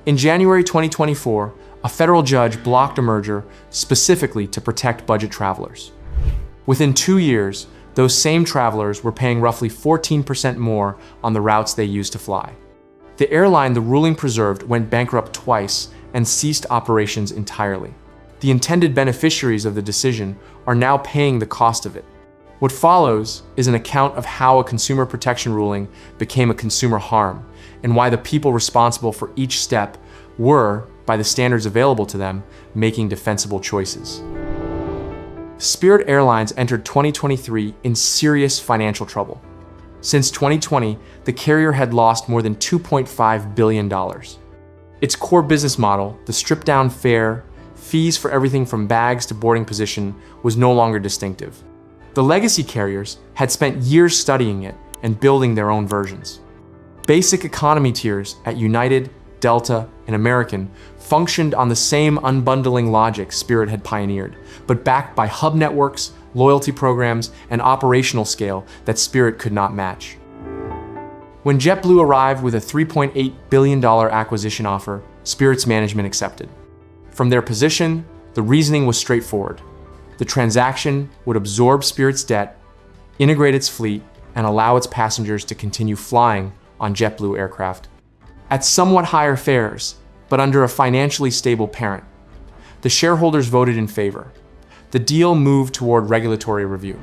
In January 2024, a federal judge blocked a merger specifically to protect budget travelers. Within 2 years, those same travelers were paying roughly 14% more on the routes they used to fly. The airline the ruling preserved went bankrupt twice and ceased operations entirely. The intended beneficiaries of the decision are now paying the cost of it. What follows is an account of how a consumer protection ruling became a consumer harm, and why the people responsible for each step were, by the standards available to them, making defensible choices. Spirit Airlines entered 2023 in serious financial trouble. Since 2020, the carrier had lost more than $2.5 billion. Its core business model, the stripped-down fare, fees for everything from bags to boarding position, was no longer distinctive. The legacy carriers had spent years studying it and building their own versions. Basic economy tiers at United, Delta, and American functioned on the same unbundling logic Spirit had pioneered, but backed by hub networks, loyalty programs, and operational scale that Spirit could not match. When JetBlue arrived with a $3.8 billion acquisition offer, Spirit's management accepted. From their position, the reasoning was straightforward. The transaction would absorb Spirit's debt, integrate its fleet, and allow its passengers to continue flying on JetBlue aircraft at somewhat higher fares, but under a financially stable parent. The shareholders voted in favor. The deal moved toward regulatory review.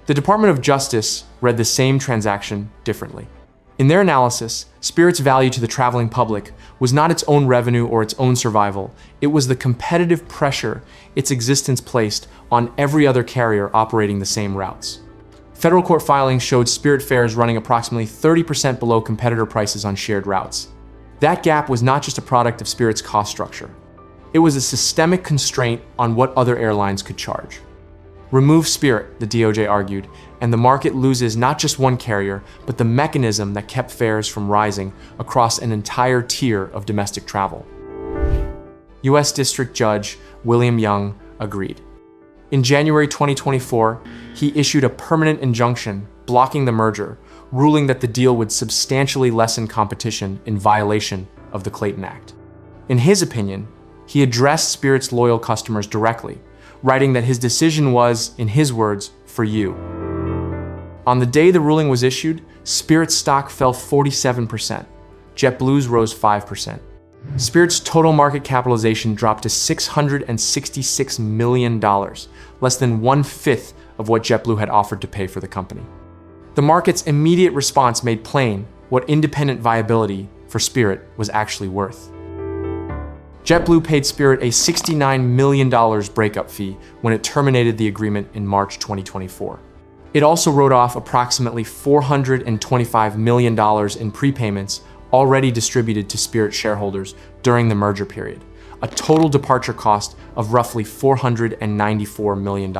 The Department of Justice read the same transaction differently. In their analysis, Spirit's value to the traveling public was not its own revenue or its own survival. It was the competitive pressure its existence placed on every other carrier operating the same routes. Federal court filings showed Spirit fares running approximately 30% below competitor prices on shared routes. That gap was not just a product of Spirit's cost structure. It was a systemic constraint on what other airlines could charge. Remove Spirit, the DOJ argued, and the market loses not just one carrier, but the mechanism that kept fares from rising across an entire tier of domestic travel. U.S. District Judge William Young agreed. In January 2024, he issued a permanent injunction blocking the merger, ruling that the deal would substantially lessen competition in violation of the Clayton Act. In his opinion, he addressed Spirit's loyal customers directly, writing that his decision was, in his words, for you. On the day the ruling was issued, Spirit's stock fell 47%. JetBlue's rose 5%. Spirit's total market capitalization dropped to $666 million, less than 1/5 of what JetBlue had offered to pay for the company. The market's immediate response made plain what independent viability for Spirit was actually worth. JetBlue paid Spirit a $69 million breakup fee when it terminated the agreement in March 2024. It also wrote off approximately $425 million in prepayments already distributed to Spirit shareholders during the merger period, a total departure cost of roughly $494 million.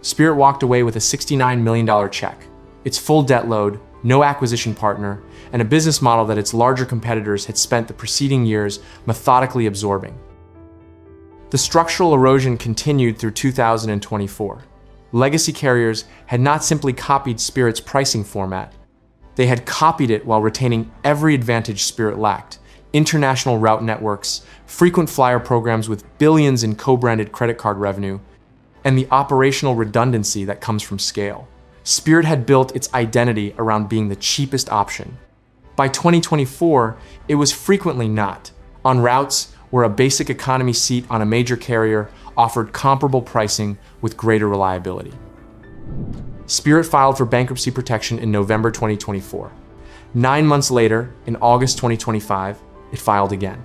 Spirit walked away with a $69 million check, its full debt load, no acquisition partner, and a business model that its larger competitors had spent the preceding years methodically absorbing. The structural erosion continued through 2024. Legacy carriers had not simply copied Spirit's pricing format. They had copied it while retaining every advantage Spirit lacked: international route networks, frequent flyer programs with billions in co-branded credit card revenue, and the operational redundancy that comes from scale. Spirit had built its identity around being the cheapest option. By 2024, it was frequently not, on routes where a basic economy seat on a major carrier offered comparable pricing with greater reliability. Spirit filed for bankruptcy protection in November 2024. 9 months later, in August 2025, it filed again.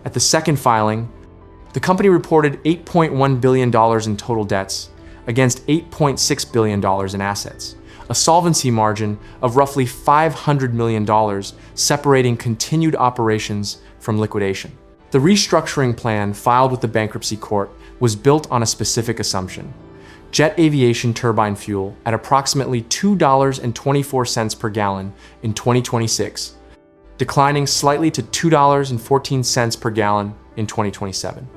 At the second filing, the company reported $8.1 billion in total debts against $8.6 billion in assets, a solvency margin of roughly $500 million separating continued operations from liquidation. The restructuring plan filed with the bankruptcy court was built on a specific assumption: jet aviation turbine fuel at approximately $2.24 per gallon in 2026, declining slightly to $2.14 per gallon in 2027.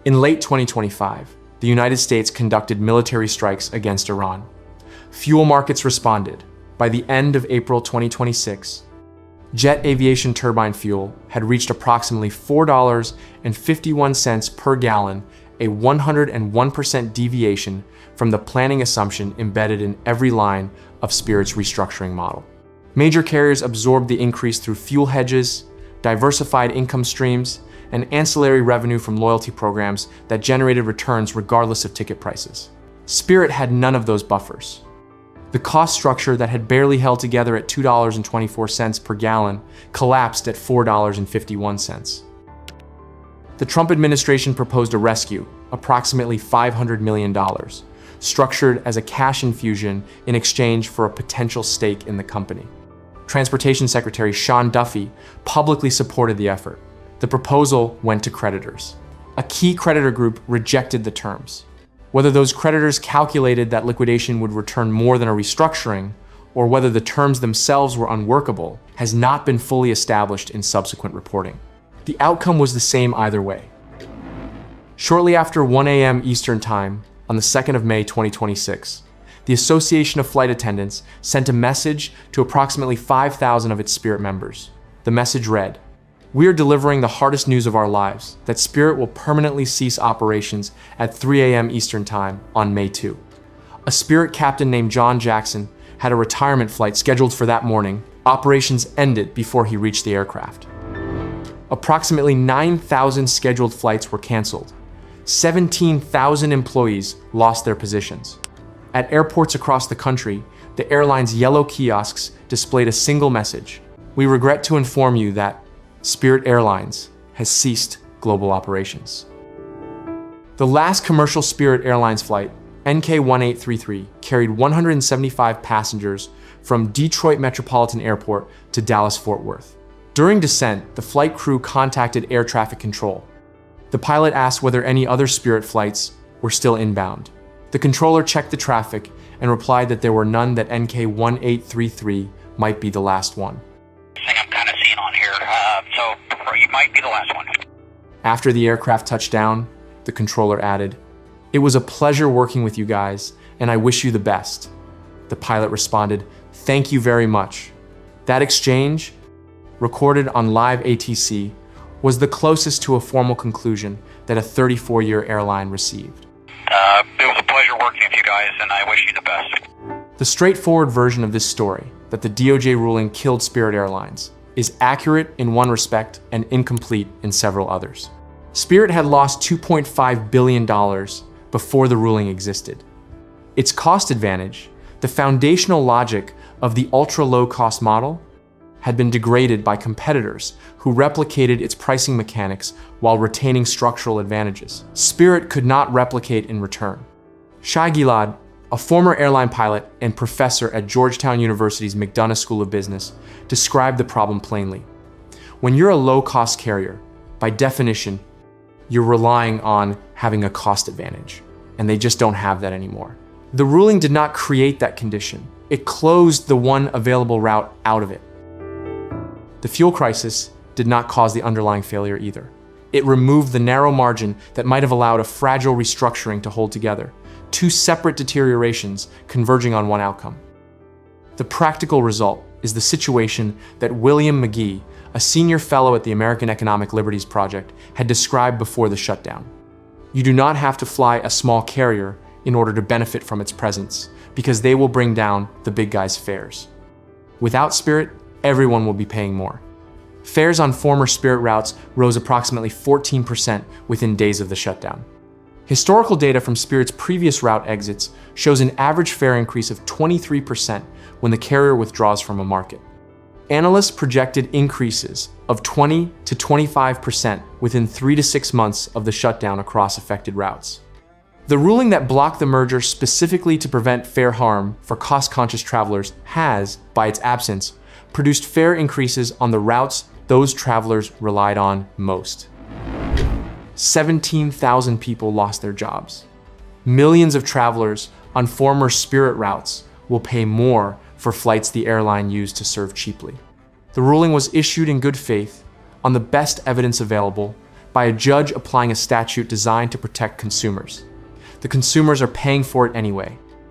In late 2025, the United States conducted military strikes against Iran. Fuel markets responded. By the end of April 2026, jet aviation turbine fuel had reached approximately $4.51 per gallon, a 101% deviation from the planning assumption embedded in every line of Spirit's restructuring model. Major carriers absorbed the increase through fuel hedges, diversified income streams, and ancillary revenue from loyalty programs that generated returns regardless of ticket prices. Spirit had none of those buffers. The cost structure that had barely held together at $2.24 per gallon collapsed at $4.51. The Trump administration proposed a rescue, approximately $500 million, structured as a cash infusion in exchange for a potential stake in the company. Transportation Secretary Sean Duffy publicly supported the effort. The proposal went to creditors. A key creditor group rejected the terms. Whether those creditors calculated that liquidation would return more than a restructuring, or whether the terms themselves were unworkable, has not been fully established in subsequent reporting. The outcome was the same either way. Shortly after 1 a.m. Eastern Time, on the 2nd of May 2026, the Association of Flight Attendants sent a message to approximately 5,000 of its Spirit members. The message read, "We are delivering the hardest news of our lives, that Spirit will permanently cease operations at 3 a.m. Eastern Time on May 2. A Spirit captain named John Jackson had a retirement flight scheduled for that morning. Operations ended before he reached the aircraft. Approximately 9,000 scheduled flights were canceled. 17,000 employees lost their positions. At airports across the country, the airline's yellow kiosks displayed a single message. We regret to inform you that Spirit Airlines has ceased global operations." The last commercial Spirit Airlines flight, NK-1833, carried 175 passengers from Detroit Metropolitan Airport to Dallas-Fort Worth. During descent, the flight crew contacted air traffic control. The pilot asked whether any other Spirit flights were still inbound. The controller checked the traffic and replied that there were none, that NK-1833 might be the last one. Thing I'm kind of seeing on here, so you might be the last one. After the aircraft touched down, the controller added, "It was a pleasure working with you guys, and I wish you the best." The pilot responded, "Thank you very much." That exchange, recorded on live ATC, was the closest to a formal conclusion that a 34-year airline received. It was a pleasure working with you guys, and I wish you the best. The straightforward version of this story, that the DOJ ruling killed Spirit Airlines, is accurate in one respect and incomplete in several others. Spirit had lost $2.5 billion before the ruling existed. Its cost advantage, the foundational logic of the ultra-low-cost model, had been degraded by competitors who replicated its pricing mechanics while retaining structural advantages. Spirit could not replicate in return. Shai Gilad, a former airline pilot and professor at Georgetown University's McDonough School of Business, described the problem plainly. When you're a low-cost carrier, by definition, you're relying on having a cost advantage, and they just don't have that anymore. The ruling did not create that condition. It closed the one available route out of it. The fuel crisis did not cause the underlying failure either. It removed the narrow margin that might have allowed a fragile restructuring to hold together, two separate deteriorations converging on one outcome. The practical result is the situation that William McGee, a senior fellow at the American Economic Liberties Project, had described before the shutdown. You do not have to fly a small carrier in order to benefit from its presence, because they will bring down the big guys' fares. Without Spirit, everyone will be paying more. Fares on former Spirit routes rose approximately 14% within days of the shutdown. Historical data from Spirit's previous route exits shows an average fare increase of 23% when the carrier withdraws from a market. Analysts projected increases of 20 to 25% within 3 to 6 months of the shutdown across affected routes. The ruling that blocked the merger specifically to prevent fare harm for cost-conscious travelers has, by its absence, produced fare increases on the routes those travelers relied on most. 17,000 people lost their jobs. Millions of travelers on former Spirit routes will pay more for flights the airline used to serve cheaply. The ruling was issued in good faith, on the best evidence available, by a judge applying a statute designed to protect consumers. The consumers are paying for it anyway.